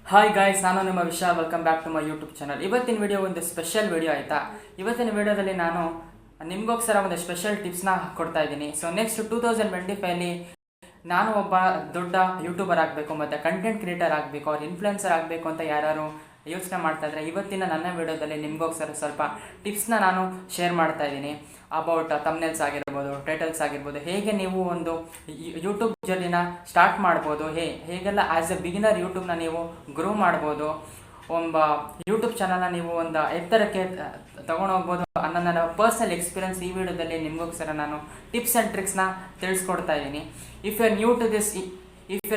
Hi guys, ನಾನು ನಿಮ್ಮ Vishal. Welcome back to my YouTube channel. ಇವತ್ತಿನ ವಿಡಿಯೋ ಒಂದು ಸ್ಪೆಷಲ್ ವಿಡಿಯೋ ಆಯಿತಾ. ಇವತ್ತಿನ ವಿಡಿಯೋದಲ್ಲಿ ನಾನು ನಿಮಗೋಸ್ಕರ ಒಂದು ಸ್ಪೆಷಲ್ ಟಿಪ್ಸ್ನ ಕೊಡ್ತಾ ಇದ್ದೀನಿ. ಸೊ ನೆಕ್ಸ್ಟ್ 2025 ನಾನು ಒಬ್ಬ ದೊಡ್ಡ ಯೂಟ್ಯೂಬರ್ ಆಗಬೇಕು ಮತ್ತು ಕಂಟೆಂಟ್ ಕ್ರಿಯೇಟರ್ ಆಗಬೇಕು, ಅವ್ರು ಇನ್ಫ್ಲುಯೆನ್ಸರ್ ಆಗಬೇಕು ಅಂತ ಯಾರು ಯೋಚನೆ ಮಾಡ್ತಾ ಇದ್ದಾರೆ, ಇವತ್ತಿನ ನನ್ನ ವಿಡಿಯೋದಲ್ಲಿ ನಿಮಗೋಸ್ಕರ ಸ್ವಲ್ಪ ಟಿಪ್ಸ್ನ ನಾನು ಶೇರ್ ಮಾಡ್ತಾ ಇದ್ದೀನಿ. ಅಬೌಟ್ ತಮ್ನೇಲ್ಸ್ ಆಗಿರ್ಬೋದು, ಟೈಟಲ್ಸ್ ಆಗಿರ್ಬೋದು, ಹೇಗೆ ನೀವು ಒಂದು ಯೂಟ್ಯೂಬ್ ಜರ್ನಿನ ಸ್ಟಾರ್ಟ್ ಮಾಡ್ಬೋದು, ಹೇಗೆಲ್ಲ ಆ್ಯಸ್ ಎ ಬಿಗಿನರ್ ಯೂಟ್ಯೂಬ್ನ ನೀವು ಗ್ರೋ ಮಾಡ್ಬೋದು, ಒಬ್ಬ ಯೂಟ್ಯೂಬ್ ಚಾನಲ್ನ ನೀವು ಒಂದು ಎತ್ತರಕ್ಕೆ ತೊಗೊಂಡೋಗ್ಬೋದು ಅನ್ನೋ ನನ್ನ ಪರ್ಸನಲ್ ಎಕ್ಸ್ಪೀರಿಯನ್ಸ್ ಈ ವಿಡಿಯೋದಲ್ಲಿ ನಿಮಗೋಸ್ಕರ ನಾನು ಟಿಪ್ಸ್ ಆ್ಯಂಡ್ ಟ್ರಿಕ್ಸ್ನ ತಿಳಿಸ್ಕೊಡ್ತಾ ಇದ್ದೀನಿ. If you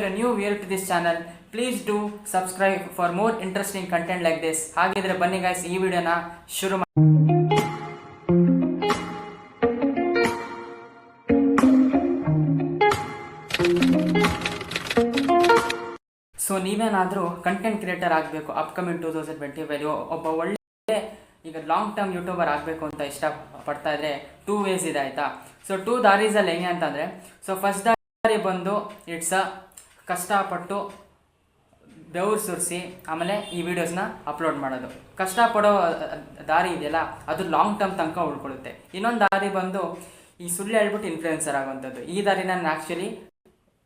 are new viewer to this channel, please do subscribe for more interesting content like this. ಹಾಗಿದ್ರೆ ಬನ್ನಿ ಗೈಸ್, ಈ ವಿಡಿಯೋನ ಶುರು ಮಾಡಿ. ಸೊ ನೀವೇನಾದರೂ ಕಂಟೆಂಟ್ ಕ್ರಿಯೇಟರ್ ಆಗಬೇಕು ಅಪ್ಕಮಿಂಗ್ 2025, ಒಬ್ಬ ಒಳ್ಳೆ ಈಗ ಲಾಂಗ್ ಟರ್ಮ್ ಯೂಟ್ಯೂಬರ್ ಆಗಬೇಕು ಅಂತ ಇಷ್ಟಪಡ್ತಾ ಇದ್ರೆ 2 ways ಇದೆ ಆಯಿತಾ. ಸೊ 2 ದಾರೀಸಲ್ಲಿ ಹೆಂಗೆ ಅಂತಂದರೆ, ಸೊ ಫಸ್ಟ್ ದಾರಿ ಬಂದು ಇಟ್ಸ್ ಕಷ್ಟಪಟ್ಟು ಬೆವರು ಸುರಿಸಿ ಆಮೇಲೆ ಈ ವಿಡಿಯೋಸ್ನ ಅಪ್ಲೋಡ್ ಮಾಡೋದು. ಕಷ್ಟಪಡೋ ದಾರಿ ಇದೆಯಲ್ಲ, ಅದು ಲಾಂಗ್ ಟರ್ಮ್ ತನಕ ಉಳ್ಕೊಳ್ಳುತ್ತೆ. ಇನ್ನೊಂದು ದಾರಿ ಬಂದು ಈ ಸುಳ್ಳು ಹೇಳ್ಬಿಟ್ಟು ಇನ್ಫ್ಲುಯೆನ್ಸರ್ ಆಗುವಂಥದ್ದು. ಈ ದಾರಿನ ನಾನು ಆ್ಯಕ್ಚುಲಿ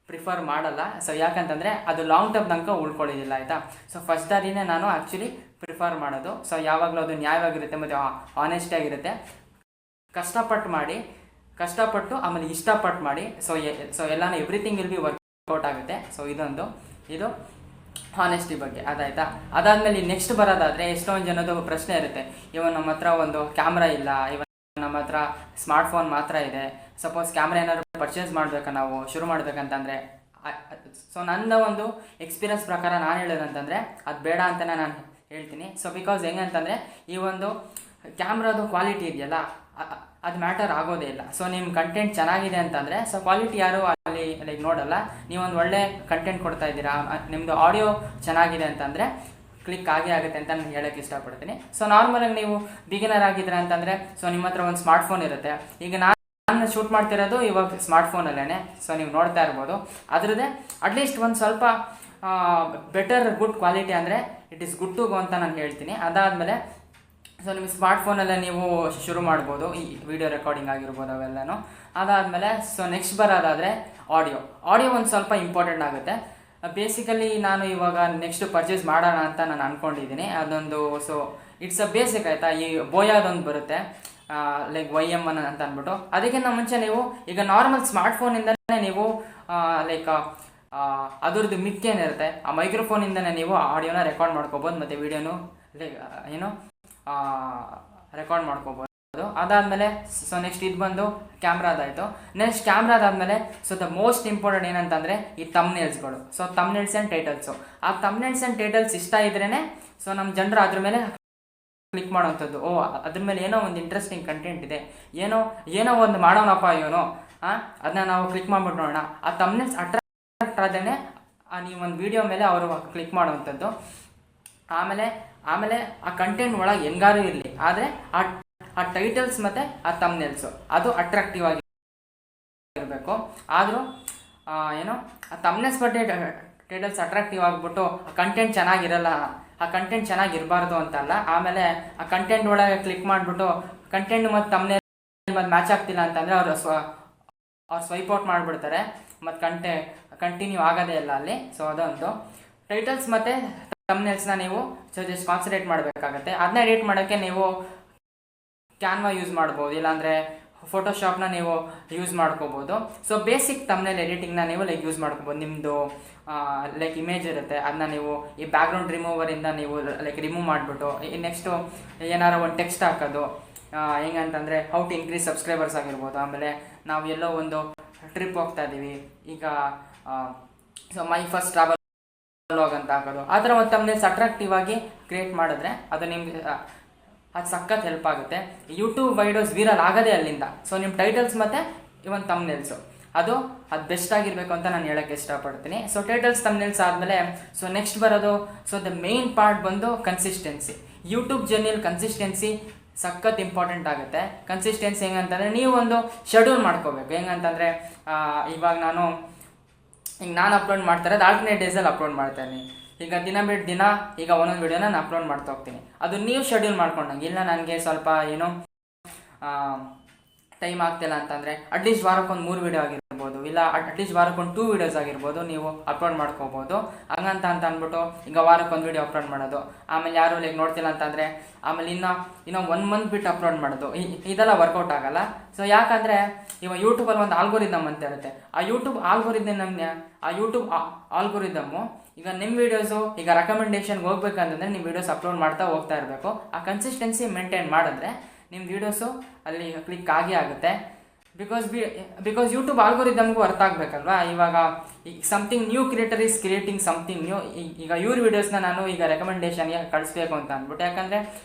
ಪ್ರಿಫರ್ ಮಾಡಲ್ಲ. ಸೊ ಯಾಕಂತಂದರೆ ಅದು ಲಾಂಗ್ ಟರ್ಮ್ ತನಕ ಉಳ್ಕೊಳ್ಳೋದಿಲ್ಲ ಆಯಿತಾ. ಸೊ ಫಸ್ಟ್ ದಾರಿನೇ ನಾನು ಆ್ಯಕ್ಚುಲಿ ಪ್ರಿಫರ್ ಮಾಡೋದು. ಸೊ ಯಾವಾಗಲೂ ಅದು ನ್ಯಾಯವಾಗಿರುತ್ತೆ ಮತ್ತು ಆನೆಸ್ಟ್ ಆಗಿರುತ್ತೆ. ಕಷ್ಟಪಟ್ಟು ಆಮೇಲೆ ಇಷ್ಟಪಟ್ಟು ಮಾಡಿ. ಸೊ ಎಲ್ಲನೂ ಎವ್ರಿಥಿಂಗ್ ವಿಲ್ ಬಿ ವರ್ಕೌಟ್ ಆಗುತ್ತೆ. ಸೊ ಇದು ಹಾನೆಸ್ಟಿ ಬಗ್ಗೆ ಅದಾಯ್ತಾ. ಅದಾದಮೇಲೆ ನೆಕ್ಸ್ಟ್ ಬರೋದಾದರೆ, ಎಷ್ಟೊಂದು ಜನದು ಪ್ರಶ್ನೆ ಇರುತ್ತೆ, ಇವನ್ ನಮ್ಮ ಹತ್ರ ಒಂದು ಕ್ಯಾಮ್ರಾ ಇಲ್ಲ, ನಮ್ಮ ಹತ್ರ ಸ್ಮಾರ್ಟ್ಫೋನ್ ಮಾತ್ರ ಇದೆ. ಸಪೋಸ್ ಕ್ಯಾಮ್ರಾ ಏನಾದ್ರು ಪರ್ಚೇಸ್ ಮಾಡಬೇಕಾ, ನಾವು ಶುರು ಮಾಡಬೇಕಂತಂದರೆ, ಸೊ ನನ್ನ ಒಂದು ಎಕ್ಸ್ಪೀರಿಯನ್ಸ್ ಪ್ರಕಾರ ನಾನು ಹೇಳೋದಂತಂದರೆ ಅದು ಬೇಡ ಅಂತಲೇ ನಾನು ಹೇಳ್ತೀನಿ. ಸೊ ಬಿಕಾಸ್ ಹೆಂಗಂತಂದರೆ, ಈ ಒಂದು ಕ್ಯಾಮ್ರಾದು ಕ್ವಾಲಿಟಿ ಇದೆಯಲ್ಲ, ಅದು ಮ್ಯಾಟರ್ ಆಗೋದೇ ಇಲ್ಲ. ಸೊ ನಿಮ್ಮ ಕಂಟೆಂಟ್ ಚೆನ್ನಾಗಿದೆ ಅಂತಂದರೆ, ಸೊ ಕ್ವಾಲಿಟಿ ಯಾರು ಅಲ್ಲಿ ಲೈಕ್ ನೋಡಲ್ಲ. ನೀವೊಂದು ಒಳ್ಳೆ ಕಂಟೆಂಟ್ ಕೊಡ್ತಾ ಇದ್ದೀರಾ, ನಿಮ್ಮದು ಆಡಿಯೋ ಚೆನ್ನಾಗಿದೆ ಅಂತಂದರೆ ಕ್ಲಿಕ್ ಆಗುತ್ತೆ ಅಂತ ನಾನು ಹೇಳೋಕ್ಕೆ ಇಷ್ಟಪಡ್ತೀನಿ. ಸೊ ನಾರ್ಮಲಾಗಿ ನೀವು ಬಿಗಿನರ್ ಆಗಿದ್ದೀರಾ ಅಂತಂದರೆ, ಸೊ ನಿಮ್ಮ ಹತ್ರ ಒಂದು ಸ್ಮಾರ್ಟ್ಫೋನ್ ಇರುತ್ತೆ. ಈಗ ನಾನು ಶೂಟ್ ಮಾಡ್ತಿರೋದು ಇವಾಗ ಸ್ಮಾರ್ಟ್ಫೋನಲ್ಲೇ. ಸೊ ನೀವು ನೋಡ್ತಾ ಇರ್ಬೋದು, ಅದರದ್ದೇ ಅಟ್ಲೀಸ್ಟ್ ಒಂದು ಸ್ವಲ್ಪ ಬೆಟರ್ ಗುಡ್ ಕ್ವಾಲಿಟಿ ಅಂದರೆ it is good to go ಅಂತ ನಾನು ಹೇಳ್ತೀನಿ. ಅದಾದಮೇಲೆ ಸೊ ನಿಮ್ಮ ಸ್ಮಾರ್ಟ್ಫೋನಲ್ಲೇ ನೀವು ಶುರು ಮಾಡ್ಬೋದು, ಈ ವಿಡಿಯೋ ರೆಕಾರ್ಡಿಂಗ್ ಆಗಿರ್ಬೋದು ಅವೆಲ್ಲನೂ. ಅದಾದಮೇಲೆ ಸೊ ನೆಕ್ಸ್ಟ್ ಬರೋದಾದರೆ ಆಡಿಯೋ ಒಂದು ಸ್ವಲ್ಪ ಇಂಪಾರ್ಟೆಂಟ್ ಆಗುತ್ತೆ. ಬೇಸಿಕಲಿ ನಾನು ಇವಾಗ ನೆಕ್ಸ್ಟ್ ಪರ್ಚೇಸ್ ಮಾಡೋಣ ಅಂತ ನಾನು ಅಂದ್ಕೊಂಡಿದ್ದೀನಿ. ಅದೊಂದು ಸೊ ಇಟ್ಸ್ ಅ ಬೇಸಿಕ್ ಆಯಿತಾ. ಈ ಬೋಯಾದೊಂದು ಬರುತ್ತೆ ಲೈಕ್ YM1 ಅಂತ ಅಂದ್ಬಿಟ್ಟು. ಅದಕ್ಕಿಂತ ಮುಂಚೆ ನೀವು ಈಗ ನಾರ್ಮಲ್ ಸ್ಮಾರ್ಟ್ಫೋನಿಂದನೇ ನೀವು ಲೈಕ್ ಅದರದ್ದು ಮಿಕ್ ಏನಿರುತ್ತೆ, ಆ ಮೈಕ್ರೋಫೋನಿಂದನೇ ನೀವು ಆಡಿಯೋನ ರೆಕಾರ್ಡ್ ಮಾಡ್ಕೋಬೋದು ಮತ್ತು ವಿಡಿಯೋನು ಲೈಕ್ ರೆಕಾರ್ಡ್ ಮಾಡ್ಕೋಬೋದು. ಅದಾದಮೇಲೆ ಸೊ ನೆಕ್ಸ್ಟ್ ಇದು ಬಂದು ಕ್ಯಾಮ್ರಾದಾಯಿತು. ನೆಕ್ಸ್ಟ್ ಕ್ಯಾಮ್ರಾದಾದಮೇಲೆ ಸೊ ದ ಮೋಸ್ಟ್ ಇಂಪಾರ್ಟೆಂಟ್ ಏನಂತಂದರೆ ಈ ತಮ್ನೇಲ್ಸ್ಗಳು. So thumbnails and titles. ಆ ತಮ್ನೇಲ್ಸ್ ಆ್ಯಂಡ್ ಟೈಟಲ್ಸ್ ಇಷ್ಟ ಇದ್ರೇ ಸೊ ನಮ್ಮ ಜನರು ಅದ್ರ ಮೇಲೆ ಕ್ಲಿಕ್ ಮಾಡೋವಂಥದ್ದು. ಅದ್ರ ಮೇಲೆ ಏನೋ ಒಂದು ಇಂಟ್ರೆಸ್ಟಿಂಗ್ ಕಂಟೆಂಟ್ ಇದೆ, ಏನೋ ಒಂದು ಮಾಡೋಣಪ್ಪ ಇವನು, ಅದನ್ನ ನಾವು ಕ್ಲಿಕ್ ಮಾಡ್ಬಿಟ್ಟು ನೋಡೋಣ. ಆ ತಮ್ನೇಲ್ಸ್ ಅಟ್ರಾಕ್ಟ್ ಆದ್ರೇ ನೀವೊಂದು ವಿಡಿಯೋ ಮೇಲೆ ಅವರು ಕ್ಲಿಕ್ ಮಾಡುವಂಥದ್ದು. ಆಮೇಲೆ ಆ ಕಂಟೆಂಟ್ ಒಳಗೆ ಹೆಂಗಾರು ಇರಲಿ, ಆದರೆ ಆ ಟೈಟಲ್ಸ್ ಮತ್ತು ಆ ತಮ್ನೇಲ್ಸು ಅದು ಅಟ್ರಾಕ್ಟಿವ್ ಆಗಿರಬೇಕು. ಆದರೂ ಆ ತಮ್ನೇಲ್ಸ್ ಬಗ್ಗೆ ಟೈಟಲ್ಸ್ ಅಟ್ರಾಕ್ಟಿವ್ ಆಗಿಬಿಟ್ಟು ಆ ಕಂಟೆಂಟ್ ಚೆನ್ನಾಗಿರಲ್ಲ, ಆ ಕಂಟೆಂಟ್ ಚೆನ್ನಾಗಿರಬಾರ್ದು ಅಂತಲ್ಲ. ಆಮೇಲೆ ಆ ಕಂಟೆಂಟ್ ಒಳಗೆ ಕ್ಲಿಕ್ ಮಾಡಿಬಿಟ್ಟು ಕಂಟೆಂಟ್ ಮತ್ತು ತಮ್ನೇಲ್ ಮತ್ತು ಮ್ಯಾಚ್ ಆಗ್ತಿಲ್ಲ ಅಂತಂದರೆ ಅವ್ರು ಸ್ವೈಪ್ ಔಟ್ ಮಾಡಿಬಿಡ್ತಾರೆ ಮತ್ತು ಕಂಟಿನ್ಯೂ ಆಗೋದೇ ಇಲ್ಲ ಅಲ್ಲಿ. ಸೊ ಅದೊಂದು ಟೈಟಲ್ಸ್ ಮತ್ತು ತಮ್ನೇಲ್ಸ್ನ ನೀವು ಜಸ್ಟ್ ಕಾನ್ಸಂಟ್ರೇಟ್ ಮಾಡಬೇಕಾಗತ್ತೆ. ಅದನ್ನ ಎಡಿಟ್ ಮಾಡೋಕ್ಕೆ ನೀವು ಕ್ಯಾನ್ವಾ ಯೂಸ್ ಮಾಡ್ಬೋದು, ಇಲ್ಲಾಂದರೆ ಫೋಟೋಶಾಪ್ನ ನೀವು ಯೂಸ್ ಮಾಡ್ಕೋಬೋದು. ಸೊ ಬೇಸಿಕ್ ತಮ್ನೇಲ್ ಎಡಿಟಿಂಗ್ನ ನೀವು ಲೈಕ್ ಯೂಸ್ ಮಾಡ್ಕೋಬೋದು. ನಿಮ್ಮದು ಲೈಕ್ ಇಮೇಜ್ ಇರುತ್ತೆ, ಅದನ್ನ ನೀವು ಈ ಬ್ಯಾಕ್ಗ್ರೌಂಡ್ ರಿಮೂವರಿಂದ ನೀವು ಲೈಕ್ ರಿಮೂವ್ ಮಾಡಿಬಿಟ್ಟು ನೆಕ್ಸ್ಟು ಏನಾರು ಒಂದು ಟೆಕ್ಸ್ಟ್ ಹಾಕೋದು. ಹೆಂಗಂತಂದರೆ ಹೌ ಟು ಇನ್ಕ್ರೀಸ್ ಸಬ್ಸ್ಕ್ರೈಬರ್ಸ್ ಆಗಿರ್ಬೋದು. ಆಮೇಲೆ ನಾವು ಎಲ್ಲೋ ಒಂದು ಟ್ರಿಪ್ ಹೋಗ್ತಾ ಇದ್ದೀವಿ, ಈಗ so my first travel log ಅಂತ ಹಾಕೋದು. ಆ ಥರ ಒಂದು ತಮ್ನೇಲ್ಸ್ ಅಟ್ರಾಕ್ಟಿವ್ ಆಗಿ ಕ್ರಿಯೇಟ್ ಮಾಡಿದ್ರೆ ಅದು ನಿಮ್ಗೆ ಅದು ಸಖತ್ ಹೆಲ್ಪ್ ಆಗುತ್ತೆ. ಯೂಟ್ಯೂಬ್ ವೈಡಿಯೋಸ್ ವೀರಲ್ ಆಗೋದೇ ಅಲ್ಲಿಂದ. ಸೊ ನಿಮ್ಮ ಟೈಟಲ್ಸ್ ಮತ್ತು ಇವನ್ ತಮ್ನೇಲ್ಸು ಅದು ಬೆಸ್ಟ್ ಆಗಿರಬೇಕು ಅಂತ ನಾನು ಹೇಳೋಕ್ಕೆ ಇಷ್ಟಪಡ್ತೀನಿ. ಸೊ ಟೈಟಲ್ಸ್ ತಮ್ನೇಲ್ಸ್ ಆದಮೇಲೆ ಸೊ ನೆಕ್ಸ್ಟ್ ಬರೋದು ಸೊ ದ ಮೇನ್ ಪಾರ್ಟ್ ಬಂದು ಕನ್ಸಿಸ್ಟೆನ್ಸಿ. ಯೂಟ್ಯೂಬ್ ಜರ್ನಿಯಲ್ಲಿ ಕನ್ಸಿಸ್ಟೆನ್ಸಿ ಸಖತ್ ಇಂಪಾರ್ಟೆಂಟ್ ಆಗುತ್ತೆ. ಕನ್ಸಿಸ್ಟೆನ್ಸಿ ಹೆಂಗಂತಂದರೆ ನೀವು ಒಂದು ಶೆಡ್ಯೂಲ್ ಮಾಡ್ಕೋಬೇಕು. ಹೆಂಗಂತಂದರೆ ಇವಾಗ ನಾನು ಅಪ್ಲೋಡ್ ಮಾಡ್ತಾ ಇರೋದು ಆಲ್ಟರ್ನೇಟ್ ಡೇಸಲ್ಲಿ ಅಪ್ಲೋಡ್ ಮಾಡ್ತಾಯಿದ್ದೀನಿ. ಈಗ ದಿನ ಬಿಟ್ಟು ದಿನ ಈಗ ಒಂದೊಂದು ವಿಡಿಯೋನ ನಾನು ಅಪ್ಲೋಡ್ ಮಾಡ್ತಾ ಹೋಗ್ತೀನಿ. ಅದು ನೀವು ಶೆಡ್ಯೂಲ್ ಮಾಡ್ಕೊಂಡಂಗೆ. ಇಲ್ಲ ನನಗೆ ಸ್ವಲ್ಪ ಏನೋ ಟೈಮ್ ಆಗ್ತಿಲ್ಲ ಅಂತಂದರೆ ಅಟ್ಲೀಸ್ಟ್ ವಾರಕ್ಕೊಂದು 3 ವಿಡಿಯೋ ಆಗಿರ್ಬೋದು, ಇಲ್ಲ ಅಟ್ಲೀಸ್ಟ್ ವಾರಕ್ಕೊಂದು 2 ವಿಡಿಯೋಸ್ ಆಗಿರ್ಬೋದು ನೀವು ಅಪ್ಲೋಡ್ ಮಾಡ್ಕೋಬೋದು. ಹಂಗಂತ ಅಂದ್ಬಿಟ್ಟು ಈಗ ವಾರಕ್ಕೊಂದು ವಿಡಿಯೋ ಅಪ್ಲೋಡ್ ಮಾಡೋದು, ಆಮೇಲೆ ಯಾರು ಲೈಕ್ ನೋಡ್ತಿಲ್ಲ ಅಂತಂದರೆ ಆಮೇಲೆ ಇನ್ನೂ 1 ಮಂತ್ ಬಿಟ್ಟು ಅಪ್ಲೋಡ್ ಮಾಡೋದು, ಇದೆಲ್ಲ ವರ್ಕೌಟ್ ಆಗಲ್ಲ. ಸೊ ಯಾಕಂದರೆ ಇವಾಗ ಯೂಟ್ಯೂಬಲ್ಲಿ ಒಂದು ಆಲ್ಗೋರಿದಮ್ ಅಂತ ಇರುತ್ತೆ. ಆ ಯೂಟ್ಯೂಬ್ ಆಲ್ಗೋರಿದಮ್ಮು ಈಗ ನಿಮ್ಮ ವೀಡಿಯೋಸು ಈಗ ರೆಕಮೆಂಡೇಷನ್ಗೆ ಹೋಗ್ಬೇಕಂತಂದರೆ ನಿಮ್ಮ ವೀಡಿಯೋಸ್ ಅಪ್ಲೋಡ್ ಮಾಡ್ತಾ ಹೋಗ್ತಾ ಇರಬೇಕು. ಆ ಕನ್ಸಿಸ್ಟೆನ್ಸಿ ಮೇಂಟೈನ್ ಮಾಡಿದ್ರೆ ನಿಮ್ಮ ವೀಡಿಯೋಸು ಅಲ್ಲಿ ಕ್ಲಿಕ್ ಆಗುತ್ತೆ. ಬಿಕಾಸ್ ಯೂಟ್ಯೂಬ್ ಆಲ್ಗೋರಿದಮ್ಗೂ ಅರ್ಥ ಆಗಬೇಕಲ್ವಾ. ಇವಾಗ something new creator is creating something new. ಈಗ ಇವ್ರ ವೀಡಿಯೋಸ್ನ ನಾನು ಈಗ ರೆಕಮೆಂಡೇಷನ್ಗೆ ಕಳಿಸ್ಬೇಕು ಅಂತ ಅಂದ್ಬಿಟ್ಟು, ಯಾಕಂದರೆ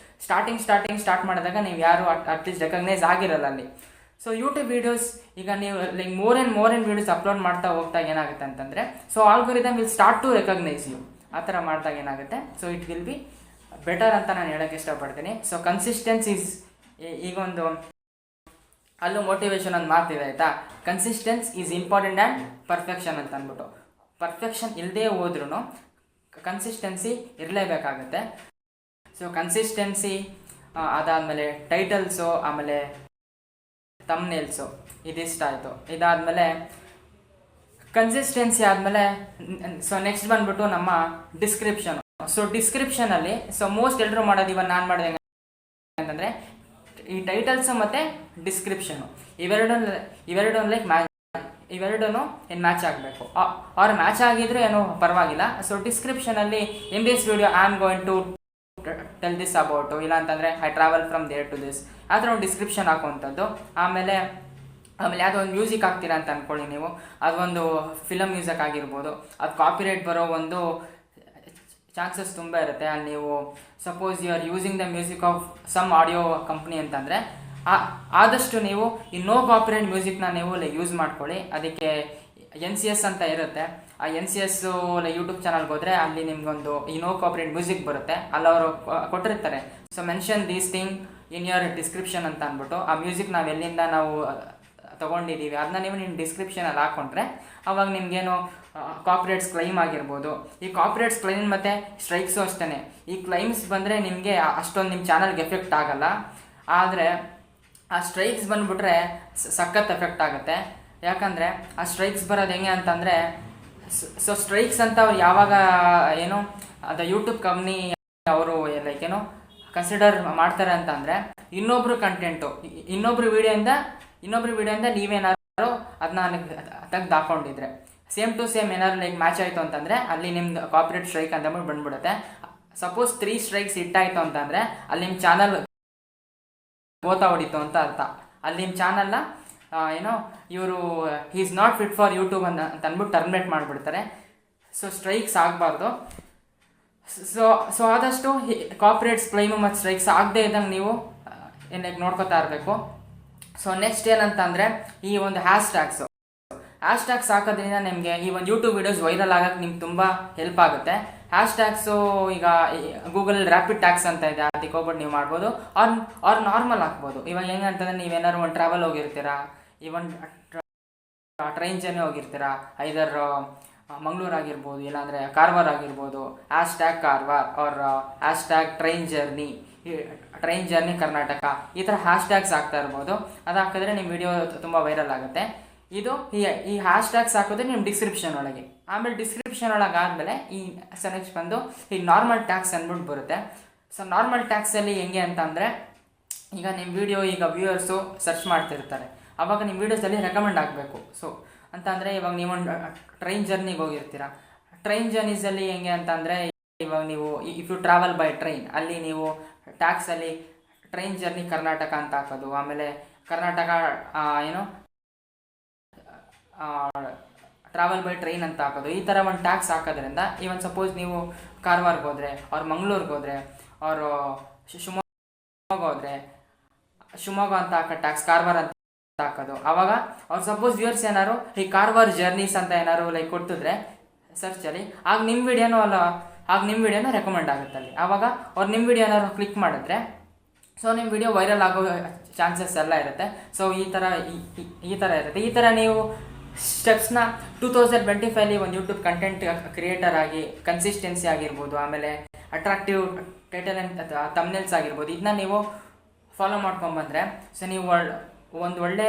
ಸ್ಟಾರ್ಟ್ ಮಾಡಿದಾಗ ನೀವು ಯಾರು ಅಟ್ಲೀಸ್ಟ್ ರೆಕಗ್ನೈಸ್ ಆಗಿರಲ್ಲ ಅಲ್ಲಿ. ಸೊ ಯೂಟ್ಯೂಬ್ ವೀಡಿಯೋಸ್ ಈಗ ನೀವು like more and videos upload ಮಾಡ್ತಾ ಹೋಗ್ತಾ ಏನಾಗುತ್ತೆ ಅಂತಂದರೆ, so algorithm will start to recognise you. ಆ ಥರ ಮಾಡಿದಾಗ ಏನಾಗುತ್ತೆ, so it will be better ಅಂತ ನಾನು ಹೇಳೋಕ್ಕೆ ಇಷ್ಟಪಡ್ತೀನಿ. ಸೊ ಕನ್ಸಿಸ್ಟೆನ್ಸಿ ಈಸ್ ಈಗೊಂದು ಅಲ್ಲೂ ಮೋಟಿವೇಶನ್ ಒಂದು ಮಾತಿದೆ ಆಯಿತಾ, consistence is important and perfection ಅಂತ ಅಂದ್ಬಿಟ್ಟು. ಪರ್ಫೆಕ್ಷನ್ ಇಲ್ಲದೆ ಹೋದ್ರೂ ಕನ್ಸಿಸ್ಟೆನ್ಸಿ ಇರಲೇಬೇಕಾಗುತ್ತೆ. ಸೊ ಕನ್ಸಿಸ್ಟೆನ್ಸಿ ಅದಾದಮೇಲೆ ಟೈಟಲ್ಸು, ಆಮೇಲೆ ಥಂಬ್ನೇಲ್ಸು, ಇದಿಷ್ಟ ಆಯಿತು. ಇದಾದಮೇಲೆ ಕನ್ಸಿಸ್ಟೆನ್ಸಿ ಆದಮೇಲೆ ಸೊ ನೆಕ್ಸ್ಟ್ ಬಂದ್ಬಿಟ್ಟು ನಮ್ಮ ಡಿಸ್ಕ್ರಿಪ್ಷನು. ಸೊ ಡಿಸ್ಕ್ರಿಪ್ಷನಲ್ಲಿ ಸೊ ಮೋಸ್ಟ್ ಎಲ್ಲರೂ ಮಾಡೋದು, ಇವಾಗ ನಾನು ಮಾಡಿದೆ ಅಂತಂದರೆ ಈ ಟೈಟಲ್ಸು ಮತ್ತು ಡಿಸ್ಕ್ರಿಪ್ಷನು ಇವೆರಡೂ ಏನು ಮ್ಯಾಚ್ ಆಗಬೇಕು. ಅವ್ರು ಮ್ಯಾಚ್ ಆಗಿದ್ರೆ ಏನೋ ಪರವಾಗಿಲ್ಲ. ಸೊ ಡಿಸ್ಕ್ರಿಪ್ಷನಲ್ಲಿ in this video I am going to tell this about, ಇಲ್ಲ ಅಂತಂದರೆ I travel from there to this, ಆ ಥರ ಒಂದು ಡಿಸ್ಕ್ರಿಪ್ಷನ್ ಹಾಕುವಂಥದ್ದು. ಆಮೇಲೆ ಯಾವುದೋ ಒಂದು ಮ್ಯೂಸಿಕ್ ಹಾಕ್ತೀರಾ ಅಂತ ಅಂದ್ಕೊಳ್ಳಿ ನೀವು, ಅದೊಂದು ಫಿಲಮ್ ಮ್ಯೂಸಿಕ್ ಆಗಿರ್ಬೋದು, ಅದು ಕಾಪಿರೈಟ್ ಬರೋ ಒಂದು ಚಾನ್ಸಸ್ ತುಂಬ ಇರುತ್ತೆ. ಅಲ್ಲಿ ನೀವು suppose you are using the music of some audio company ಅಂತಂದರೆ ಆದಷ್ಟು ನೀವು ಈ ನೋ ಕಾಪಿರೈಟ್ ಮ್ಯೂಸಿಕ್ನ ನೀವು ಯೂಸ್ ಮಾಡ್ಕೊಳ್ಳಿ. ಅದಕ್ಕೆ NCS ಅಂತ ಇರುತ್ತೆ. ಆ NCS ಯೂಟ್ಯೂಬ್ ಚಾನಲ್ಗೆ ಹೋದರೆ ಅಲ್ಲಿ ನಿಮ್ಗೊಂದು ಈ ನೋ ಕಾಪಿರೈಟ್ ಮ್ಯೂಸಿಕ್ ಬರುತ್ತೆ. ಅಲ್ಲಿ ಅವರು ಕೊಟ್ಟಿರ್ತಾರೆ, so mention these thing in your description ಅಂತ ಅಂದ್ಬಿಟ್ಟು. ಆ ಮ್ಯೂಸಿಕ್ ನಾವು ಎಲ್ಲಿಂದ ನಾವು ತೊಗೊಂಡಿದ್ದೀವಿ ಅದನ್ನ ನೀವು ನಿಮ್ಮ ಡಿಸ್ಕ್ರಿಪ್ಷನಲ್ಲಿ ಹಾಕ್ಕೊಂಡ್ರೆ ಅವಾಗ ನಿಮಗೇನು ಕಾಪಿರೈಟ್ಸ್ ಕ್ಲೈಮ್ ಆಗಿರ್ಬೋದು. ಈ ಕಾಪಿರೈಟ್ಸ್ ಕ್ಲೈಮ್ ಮತ್ತು ಸ್ಟ್ರೈಕ್ಸು ಅಷ್ಟೇ. ಈ ಕ್ಲೈಮ್ಸ್ ಬಂದರೆ ನಿಮಗೆ ಅಷ್ಟೊಂದು ನಿಮ್ಮ ಚಾನಲ್ಗೆ ಎಫೆಕ್ಟ್ ಆಗಲ್ಲ. ಆದರೆ ಆ ಸ್ಟ್ರೈಕ್ಸ್ ಬಂದುಬಿಟ್ರೆ ಸಖತ್ ಎಫೆಕ್ಟ್ ಆಗುತ್ತೆ. ಯಾಕಂದರೆ ಆ ಸ್ಟ್ರೈಕ್ಸ್ ಬರೋದು ಹೆಂಗೆ ಅಂತಂದರೆ, ಸೊ ಸ್ಟ್ರೈಕ್ಸ್ ಅಂತ ಅವ್ರು ಯಾವಾಗ ಏನೋ ಅದು ಯೂಟ್ಯೂಬ್ ಕಂಪ್ನಿ ಅವರು ಲೈಕ್ ಏನೋ ಕನ್ಸಿಡರ್ ಮಾಡ್ತಾರೆ ಅಂತಂದರೆ, ಇನ್ನೊಬ್ರು ಕಂಟೆಂಟು ಇನ್ನೊಬ್ರು ವಿಡಿಯೋಯಿಂದ ನೀವೇನಾದ್ರು ಅದನ್ನ ತೆಗ್ದು ಹಾಕೊಂಡಿದ್ರೆ ಸೇಮ್ ಟು ಸೇಮ್ ಏನಾದ್ರು ಲೈಕ್ ಮ್ಯಾಚ್ ಆಯಿತು ಅಂತಂದರೆ ಅಲ್ಲಿ ನಿಮ್ದು ಕಾಪಿರೈಟ್ ಸ್ಟ್ರೈಕ್ ಅಂತ ಬಂದ್ಬಿಡುತ್ತೆ. ಸಪೋಸ್ 3 ಸ್ಟ್ರೈಕ್ಸ್ ಹಿಟ್ಟಾಯಿತು ಅಂತಂದರೆ ಅಲ್ಲಿ ನಿಮ್ಮ ಚಾನಲ್ ಗೋತಾ ಹೊಡಿತು ಅಂತ ಅರ್ಥ. ಅಲ್ಲಿ ನಿಮ್ಮ ಚಾನಲ್ನ ಏನೋ ಇವರು is not fit for YouTube ಅಂತ ಅಂದ್ಬಿಟ್ಟು ಟರ್ಮಿನೇಟ್ ಮಾಡಿಬಿಡ್ತಾರೆ. ಸೊ ಸ್ಟ್ರೈಕ್ಸ್ ಆಗಬಾರ್ದು. ಸೊ ಆದಷ್ಟು ಕಾಪಿರೈಟ್ಸ್ ಕ್ಲೈಮು ಮತ್ತು ಸ್ಟ್ರೈಕ್ಸ್ ಆಗದೇ ಇದ್ದಂಗೆ ನೀವು ಏನಕ್ಕೆ ನೋಡ್ಕೋತಾ ಇರಬೇಕು. ಸೊ ನೆಕ್ಸ್ಟ್ ಏನಂತಂದರೆ ಈ ಒಂದು ಹ್ಯಾಶ್ಟ್ಯಾಗ್ಸ್ ಹಾಕೋದ್ರಿಂದ ನಿಮಗೆ ಈ ಒಂದು ಯೂಟ್ಯೂಬ್ ವೀಡಿಯೋಸ್ ವೈರಲ್ ಆಗೋಕ್ಕೆ ನಿಮ್ಗೆ ತುಂಬ ಹೆಲ್ಪ್ ಆಗುತ್ತೆ. ಹ್ಯಾಶ್ಟ್ಯಾಗ್ಸು ಈಗ ಗೂಗಲ್ ರ್ಯಾಪಿಡ್ ಟ್ಯಾಗ್ಸ್ ಅಂತ ಇದೆ, ಅದಕ್ಕೆ ಹೋಗ್ಬಿಟ್ಟು ನೀವು ಮಾಡ್ಬೋದು. ಅವ್ರು ನಾರ್ಮಲ್ ಹಾಕ್ಬೋದು. ಇವಾಗ ಹೆಂಗಂತಂದರೆ ನೀವೇನಾದ್ರು ಒಂದು ಟ್ರಾವೆಲ್ ಹೋಗಿರ್ತೀರಾ, ಇವನ್ ಟ್ರೈನ್ ಜರ್ನಿ ಹೋಗಿರ್ತೀರಾ, ಐದರ್ ಮಂಗಳೂರು ಆಗಿರ್ಬೋದು, ಇಲ್ಲಾಂದರೆ ಕಾರವಾರ ಆಗಿರ್ಬೋದು, ಹ್ಯಾಶ್ಟ್ಯಾಗ್ ಕಾರವಾರ ಅವ್ರ ಹ್ಯಾಶ್ಟ್ಯಾಗ್ ಟ್ರೈನ್ ಜರ್ನಿ ಕರ್ನಾಟಕ, ಈ ಥರ ಹ್ಯಾಶ್ಟ್ಯಾಗ್ಸ್ ಹಾಕ್ತಾ ಇರ್ಬೋದು. ಅದು ಹಾಕಿದ್ರೆ ನಿಮ್ಮ ವಿಡಿಯೋ ತುಂಬ ವೈರಲ್ ಆಗುತ್ತೆ. ಇದು ಈ ಹ್ಯಾಶ್ಟ್ಯಾಗ್ಸ್ ಹಾಕೋದ್ರೆ ನಿಮ್ಮ ಡಿಸ್ಕ್ರಿಪ್ಷನ್ ಒಳಗೆ. ಆಮೇಲೆ ಡಿಸ್ಕ್ರಿಪ್ಷನ್ ಒಳಗೆ ಆದಮೇಲೆ ಈ ನೆಕ್ಸ್ಟ್ ಬಂದು ಈ ನಾರ್ಮಲ್ ಟ್ಯಾಗ್ಸ್ ಅಂದ್ಬಿಟ್ಟು ಬರುತ್ತೆ. ಸೊ ನಾರ್ಮಲ್ ಟ್ಯಾಗ್ಸಲ್ಲಿ ಹೆಂಗೆ ಅಂತಂದರೆ, ಈಗ ನಿಮ್ಮ ವಿಡಿಯೋ ಈಗ ವ್ಯೂವರ್ಸು ಸರ್ಚ್ ಮಾಡ್ತಿರ್ತಾರೆ, ಆವಾಗ ನಿಮ್ಮ ವೀಡಿಯೋಸಲ್ಲಿ ರೆಕಮೆಂಡ್ ಆಗಬೇಕು. ಸೊ ಅಂತಂದರೆ ಇವಾಗ ನೀವೊಂದು ಟ್ರೈನ್ ಜರ್ನಿಗೆ ಹೋಗಿರ್ತೀರ, ಟ್ರೈನ್ ಜರ್ನೀಸಲ್ಲಿ ಹೆಂಗೆ ಅಂತಂದರೆ ಇವಾಗ ನೀವು if you travel by train ಅಲ್ಲಿ ನೀವು ಟ್ಯಾಗ್ಸಲ್ಲಿ ಟ್ರೈನ್ ಜರ್ನಿ ಕರ್ನಾಟಕ ಅಂತ ಹಾಕೋದು, ಆಮೇಲೆ ಕರ್ನಾಟಕ ಏನು ಟ್ರಾವೆಲ್ ಬೈ ಟ್ರೈನ್ ಅಂತ ಹಾಕೋದು. ಈ ಥರ ಒಂದು ಟ್ಯಾಗ್ಸ್ ಹಾಕೋದ್ರಿಂದ ಇವನ್ ಸಪೋಸ್ ನೀವು ಕಾರವಾರಕ್ಕೆ ಹೋದರೆ, ಅವ್ರು ಮಂಗಳೂರಿಗೆ ಹೋದರೆ, ಅವರು ಶಿವಮೊಗ್ಗ ಹೋದರೆ ಶಿವಮೊಗ್ಗ ಅಂತ ಹಾಕೋ ಟ್ಯಾಗ್ಸ್ ಕಾರವಾರ ಅಂತ ಹಾಕೋದು. ಆವಾಗ ಅವ್ರು ಸಪೋಸ್ ವ್ಯೂವರ್ಸ್ ಏನಾರು ಈ ಕಾರವಾರ ಜರ್ನೀಸ್ ಅಂತ ಏನಾರು ಲೈಕ್ ಕೊಟ್ಟಿದ್ರೆ ಸರ್ಚಲ್ಲಿ, ಆಗ ನಿಮ್ಮ ವಿಡಿಯೋನ ರೆಕಮೆಂಡ್ ಆಗುತ್ತೆ ಅಲ್ಲಿ. ಆವಾಗ ಅವ್ರು ನಿಮ್ಮ ವಿಡಿಯೋ ಏನಾದ್ರು ಕ್ಲಿಕ್ ಮಾಡಿದ್ರೆ ಸೊ ನಿಮ್ಮ ವಿಡಿಯೋ ವೈರಲ್ ಆಗೋ ಚಾನ್ಸಸ್ ಎಲ್ಲ ಇರುತ್ತೆ. ಸೊ ಈ ಥರ ಇರುತ್ತೆ. ಈ ಥರ ನೀವು ಸ್ಟೆಪ್ಸ್ನ 2025 ಒಂದು ಯೂಟ್ಯೂಬ್ ಕಂಟೆಂಟ್ ಕ್ರಿಯೇಟರ್ ಆಗಿ ಕನ್ಸಿಸ್ಟೆನ್ಸಿ ಆಗಿರ್ಬೋದು, ಆಮೇಲೆ ಅಟ್ರಾಕ್ಟಿವ್ ಟೈಟಲ್ ಆ್ಯಂಡ್ ತಮ್ನೇಲ್ಸ್ ಆಗಿರ್ಬೋದು, ಇದನ್ನ ನೀವು ಫಾಲೋ ಮಾಡ್ಕೊಂಬಂದರೆ ಸೊ ನೀವು ಒಂದು ಒಳ್ಳೆ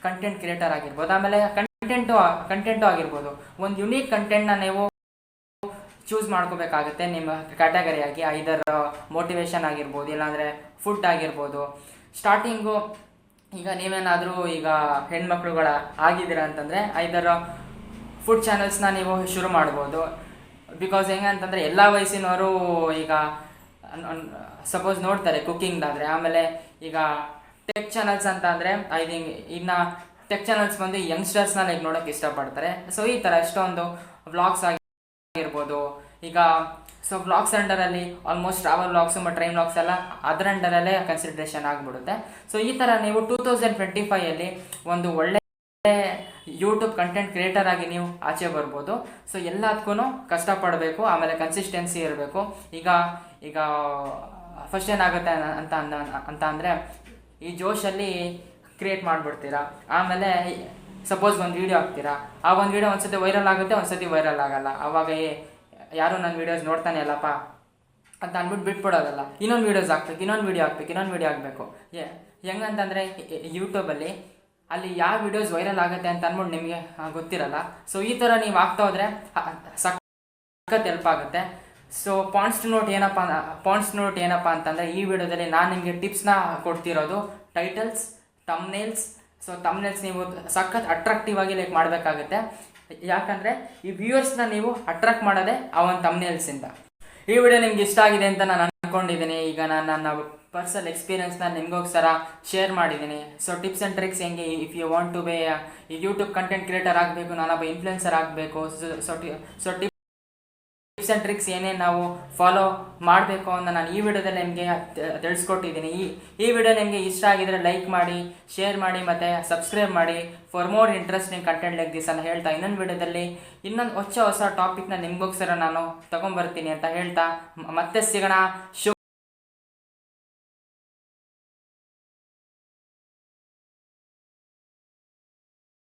ಕಂಟೆಂಟ್ ಕ್ರಿಯೇಟರ್ ಆಗಿರ್ಬೋದು. ಆಮೇಲೆ ಕಂಟೆಂಟು ಆಗಿರ್ಬೋದು, ಒಂದು ಯುನೀಕ್ ಕಂಟೆಂಟ್ನ ನೀವು ಚೂಸ್ ಮಾಡ್ಕೋಬೇಕಾಗುತ್ತೆ ನಿಮ್ಮ ಕ್ಯಾಟಗರಿಯಾಗಿ. ಐದರ್ ಮೋಟಿವೇಶನ್ ಆಗಿರ್ಬೋದು, ಇಲ್ಲಾಂದರೆ ಫುಡ್ ಆಗಿರ್ಬೋದು. ಸ್ಟಾರ್ಟಿಂಗು ಈಗ ನೀವೇನಾದರೂ ಈಗ ಹೆಣ್ಮಕ್ಳುಗಳ ಆಗಿದ್ದೀರ ಅಂತಂದರೆ ಐದರ್ ಫುಡ್ ಚಾನಲ್ಸ್ನ ನೀವು ಶುರು ಮಾಡ್ಬೋದು. ಬಿಕಾಸ್ ಹೆಂಗೆ ಅಂತಂದರೆ ಎಲ್ಲ ವಯಸ್ಸಿನವರು ಈಗ ಸಪೋಸ್ ನೋಡ್ತಾರೆ ಕುಕ್ಕಿಂಗ್ದಾದರೆ. ಆಮೇಲೆ ಈಗ ಟೆಕ್ ಚಾನಲ್ಸ್ ಅಂತ ಅಂದರೆ ಐ ಥಿಂಕ್ ಇನ್ನು ಟೆಕ್ ಚಾನಲ್ಸ್ ಬಂದು ಯಂಗ್ಸ್ಟರ್ಸ್ನ ಲೈಕ್ ನೋಡೋಕ್ಕೆ ಇಷ್ಟಪಡ್ತಾರೆ. ಸೊ ಈ ಥರ ಎಷ್ಟೊಂದು ವ್ಲಾಗ್ಸ್ ಆಗಿರ್ಬೋದು. ಈಗ ಸೊ ವ್ಲಾಗ್ಸ್ ಅಂಡರಲ್ಲಿ ಆಲ್ಮೋಸ್ಟ್ ಟ್ರಾವೆಲ್ ವ್ಲಾಗ್ಸು ಮತ್ತು ಟ್ರೈನ್ ವ್ಲಾಗ್ಸ್ ಎಲ್ಲ ಅದರ ಅಂಡರಲ್ಲೇ ಕನ್ಸಿಡ್ರೇಷನ್ ಆಗಿಬಿಡುತ್ತೆ. ಸೊ ಈ ಥರ ನೀವು 2025 ಒಂದು ಒಳ್ಳೆ ಯೂಟ್ಯೂಬ್ ಕಂಟೆಂಟ್ ಕ್ರಿಯೇಟರ್ ಆಗಿ ನೀವು ಆಚೆ ಬರ್ಬೋದು. ಸೊ ಎಲ್ಲದಕ್ಕೂ ಕಷ್ಟಪಡಬೇಕು, ಆಮೇಲೆ ಕನ್ಸಿಸ್ಟೆನ್ಸಿ ಇರಬೇಕು. ಈಗ ಫಸ್ಟ್ ಏನಾಗುತ್ತೆ ಅಂತ ಅಂದರೆ ಈ ಜೋಶಲ್ಲಿ ಕ್ರಿಯೇಟ್ ಮಾಡಿಬಿಡ್ತೀರಾ. ಆಮೇಲೆ ಸಪೋಸ್ ಒಂದು ವೀಡಿಯೋ ಹಾಕ್ತೀರಾ, ಆ ಒಂದು ವೀಡಿಯೋ ಒಂದ್ಸತಿ ವೈರಲ್ ಆಗುತ್ತೆ, ಒಂದ್ಸತಿ ವೈರಲ್ ಆಗಲ್ಲ. ಆವಾಗ ಯಾರು ನನ್ನ ವೀಡಿಯೋಸ್ ನೋಡ್ತಾನೆ ಅಲ್ಲಪ್ಪ ಅಂತ ಅಂದ್ಬಿಟ್ಟು ಬಿಟ್ಬಿಡೋದಲ್ಲ. ಇನ್ನೊಂದು ವೀಡಿಯೋಸ್ ಹಾಕ್ಬೇಕು, ಇನ್ನೊಂದು ವೀಡಿಯೋ ಹಾಕಬೇಕು. ಹೆಂಗಂತಂದರೆ ಯೂಟ್ಯೂಬಲ್ಲಿ ಅಲ್ಲಿ ಯಾವ ವೀಡಿಯೋಸ್ ವೈರಲ್ ಆಗುತ್ತೆ ಅಂತ ಅಂದ್ಬಿಟ್ಟು ನಿಮಗೆ ಗೊತ್ತಿರಲ್ಲ. ಸೊ ಈ ಥರ ನೀವು ಆಗ್ತಾ ಹೋದರೆ ಸಖತ್ ಹೆಲ್ಪ್ ಆಗುತ್ತೆ. ಸೊ ಪಾಯಿಂಟ್ಸ್ ನೋಟ್ ಏನಪ್ಪ ಅಂತಂದರೆ ಈ ವಿಡಿಯೋದಲ್ಲಿ ನಾನು ನಿಮಗೆ ಟಿಪ್ಸ್ನ ಕೊಡ್ತಿರೋದು ಟೈಟಲ್ಸ್, ತಮ್ನೇಲ್ಸ್. ಸೊ ತಮ್ನೇಲ್ಸ್ ನೀವು ಸಖತ್ ಅಟ್ರಾಕ್ಟಿವ್ ಆಗಿ ಲೈಕ್ ಮಾಡಬೇಕಾಗುತ್ತೆ. ಯಾಕಂದರೆ ಈ ವ್ಯೂವರ್ಸ್ನ ನೀವು ಅಟ್ರಾಕ್ಟ್ ಮಾಡೋದೇ ಆ ಒಂದು ತಮ್ನೇಲ್ಸಿಂದ. ಈ ವಿಡಿಯೋ ನಿಮ್ಗೆ ಇಷ್ಟ ಆಗಿದೆ ಅಂತ ನಾನು ಅಂದ್ಕೊಂಡಿದ್ದೀನಿ. ಈಗ ನಾನು ನನ್ನ ಪರ್ಸನಲ್ ಎಕ್ಸ್ಪೀರಿಯನ್ಸ್ನ ನಿಮಗೋಸ್ಕರ ಶೇರ್ ಮಾಡಿದ್ದೀನಿ. ಸೊ ಟಿಪ್ಸ್ ಆ್ಯಂಡ್ ಟ್ರಿಕ್ಸ್ ಹೆಂಗೆ, if you want to be ಈ ಯೂಟ್ಯೂಬ್ ಕಂಟೆಂಟ್ ಕ್ರಿಯೇಟರ್ ಆಗಬೇಕು, ನಾನೊಬ್ಬ ಇನ್ಫ್ಲುಯೆನ್ಸರ್ ಆಗಬೇಕು, ಸೊ ಟಿಪ್ಸ್ ಆ್ಯಂಡ್ ಟ್ರಿಕ್ಸ್ ಏನೇನು ನಾವು ಫಾಲೋ ಮಾಡಬೇಕು ಅಂತ ನಾನು ಈ ವಿಡಿಯೋದಲ್ಲಿ ನಿಮಗೆ ತಿಳಿಸ್ಕೊಟ್ಟಿದ್ದೀನಿ. ಈ ವಿಡಿಯೋ ನಿಮಗೆ ಇಷ್ಟ ಆಗಿದರೆ ಲೈಕ್ ಮಾಡಿ, ಶೇರ್ ಮಾಡಿ ಮತ್ತು ಸಬ್ಸ್ಕ್ರೈಬ್ ಮಾಡಿ for more interesting content like this ಅಂತ ಹೇಳ್ತಾ, ಇನ್ನೊಂದು ವಿಡಿಯೋದಲ್ಲಿ ಇನ್ನೊಂದು ಹೊಸ ಟಾಪಿಕ್ನ ನಿಮಗೋಸ್ಕರ ನಾನು ತೊಗೊಂಬರ್ತೀನಿ ಅಂತ ಹೇಳ್ತಾ ಮತ್ತೆ ಸಿಗೋಣ.